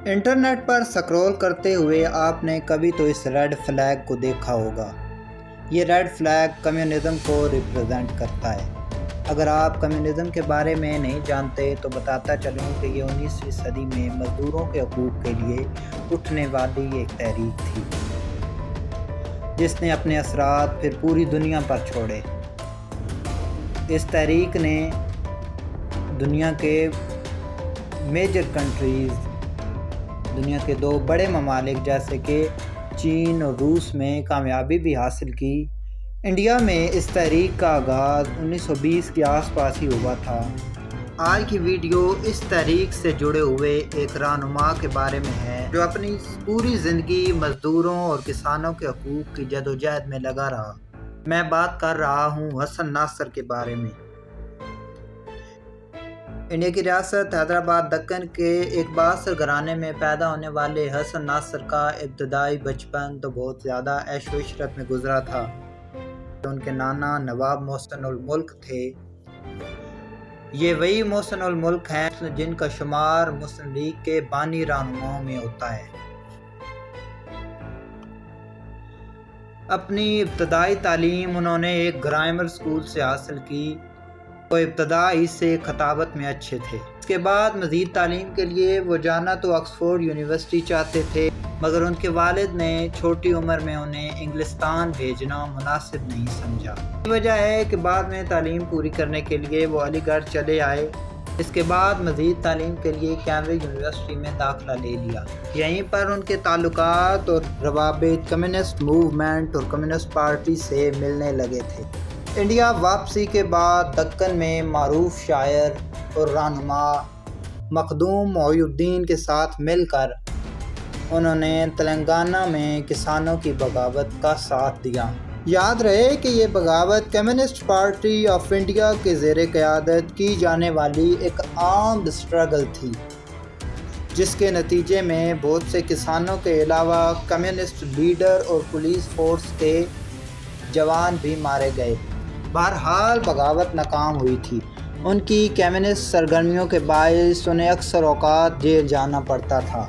Internet پر scroll کرتے ہوئے آپ نے کبھی تو اس ریڈ فلیگ کو دیکھا ہوگا۔ یہ ریڈ فلیگ کمیونزم کو ریپرزینٹ کرتا ہے۔ اگر آپ کمیونزم کے بارے میں نہیں جانتے تو بتاتا چلوں کہ یہ 19ویں صدی میں مزدوروں کے حقوق کے لیے اٹھنے والی ایک تحریک تھی، جس نے اپنے اثرات پھر پوری دنیا پر چھوڑے۔ اس تحریک نے دنیا کے میجر کنٹریز، دنیا کے 2 بڑے ممالک جیسے کہ چین اور روس میں کامیابی بھی حاصل کی۔ انڈیا میں اس تحریک کا آغاز 1920 کے آس پاس ہی ہوا تھا۔ آج کی ویڈیو اس تحریک سے جڑے ہوئے ایک رہنما کے بارے میں ہے جو اپنی پوری زندگی مزدوروں اور کسانوں کے حقوق کی جدوجہد میں لگا رہا۔ میں بات کر رہا ہوں حسن ناصر کے بارے میں۔ انڈیا کی ریاست حیدرآباد دکن کے ایک بااثر گھرانے میں پیدا ہونے والے حسن ناصر کا ابتدائی بچپن تو بہت زیادہ عیش و عشرت میں گزرا تھا۔ ان کے نانا نواب محسن الملک تھے۔ یہ وہی محسن الملک ہیں جن کا شمار مسلم لیگ کے بانی رہنماؤں میں ہوتا ہے۔ اپنی ابتدائی تعلیم انہوں نے ایک گرامر اسکول سے حاصل کی۔ وہ ابتدائی سے خطابت میں اچھے تھے۔ اس کے بعد مزید تعلیم کے لیے وہ جانا تو آکسفورڈ یونیورسٹی چاہتے تھے، مگر ان کے والد نے چھوٹی عمر میں انہیں انگلستان بھیجنا مناسب نہیں سمجھا۔ یہ وجہ ہے کہ بعد میں تعلیم پوری کرنے کے لیے وہ علی گڑھ چلے آئے۔ اس کے بعد مزید تعلیم کے لیے کیمبرج یونیورسٹی میں داخلہ لے لیا۔ یہیں پر ان کے تعلقات اور روابط کمیونسٹ موومنٹ اور کمیونسٹ پارٹی سے ملنے لگے تھے۔ انڈیا واپسی کے بعد دکن میں معروف شاعر اور رہنما مخدوم محی الدین کے ساتھ مل کر انہوں نے تلنگانہ میں کسانوں کی بغاوت کا ساتھ دیا۔ یاد رہے کہ یہ بغاوت کمیونسٹ پارٹی آف انڈیا کے زیر قیادت کی جانے والی ایک عام اسٹرگل تھی، جس کے نتیجے میں بہت سے کسانوں کے علاوہ کمیونسٹ لیڈر اور پولیس فورس کے جوان بھی مارے گئے۔ بہرحال بغاوت ناکام ہوئی تھی۔ ان کی کمیونسٹ سرگرمیوں کے باعث انہیں اکثر اوقات جیل جانا پڑتا تھا۔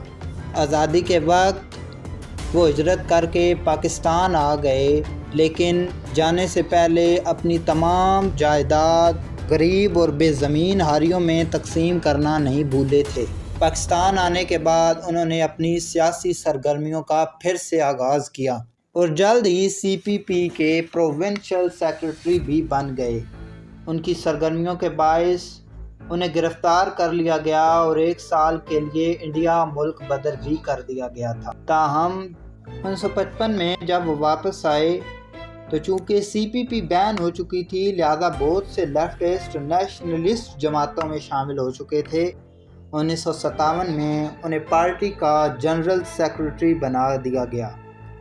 آزادی کے وقت وہ ہجرت کر کے پاکستان آ گئے، لیکن جانے سے پہلے اپنی تمام جائیداد غریب اور بے زمین ہاریوں میں تقسیم کرنا نہیں بھولے تھے۔ پاکستان آنے کے بعد انہوں نے اپنی سیاسی سرگرمیوں کا پھر سے آغاز کیا اور جلد ہی سی پی پی کے پروونشل سیکرٹری بھی بن گئے۔ ان کی سرگرمیوں کے باعث انہیں گرفتار کر لیا گیا اور 1 سال کے لیے انڈیا ملک بدر بھی کر دیا گیا تھا۔ تاہم 1955 میں جب وہ واپس آئے تو چونکہ سی پی پی بین ہو چکی تھی، لہذا بہت سے لیفٹسٹ نیشنلسٹ جماعتوں میں شامل ہو چکے تھے۔ 1957 میں انہیں پارٹی کا جنرل سیکرٹری بنا دیا گیا۔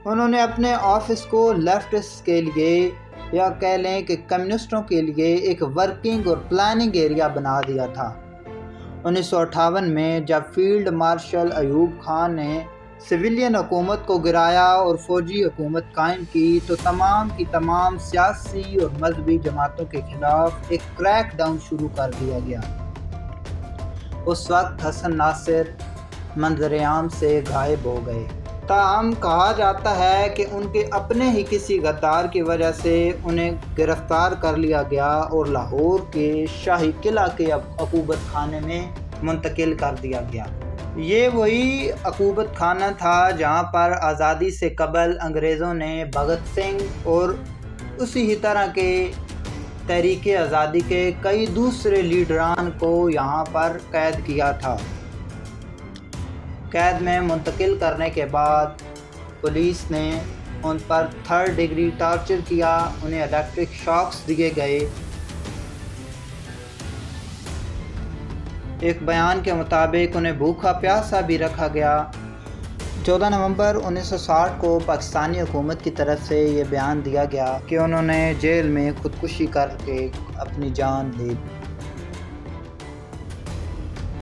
انہوں نے اپنے آفس کو لیفٹسٹ کے لیے یا کہہ لیں کہ کمیونسٹوں کے لیے ایک ورکنگ اور پلاننگ ایریا بنا دیا تھا۔ 1958 میں جب فیلڈ مارشل ایوب خان نے سویلین حکومت کو گرایا اور فوجی حکومت قائم کی تو تمام کی تمام سیاسی اور مذہبی جماعتوں کے خلاف ایک کریک ڈاؤن شروع کر دیا گیا۔ اس وقت حسن ناصر منظر عام سے غائب ہو گئے۔ تاہم کہا جاتا ہے کہ ان کے اپنے ہی کسی غدار کی وجہ سے انہیں گرفتار کر لیا گیا اور لاہور کے شاہی قلعہ کے عقوبت خانے میں منتقل کر دیا گیا۔ یہ وہی عقوبت خانہ تھا جہاں پر آزادی سے قبل انگریزوں نے بھگت سنگھ اور اسی ہی طرح کے تحریک آزادی کے کئی دوسرے لیڈران کو یہاں پر قید کیا تھا۔ قید میں منتقل کرنے کے بعد پولیس نے ان پر 3rd ڈگری ٹارچر کیا، انہیں الیکٹرک شاکس دیے گئے۔ ایک بیان کے مطابق انہیں بھوکا پیاسا بھی رکھا گیا۔ 14 نومبر 1960 کو پاکستانی حکومت کی طرف سے یہ بیان دیا گیا کہ انہوں نے جیل میں خودکشی کر کے اپنی جان دے دی۔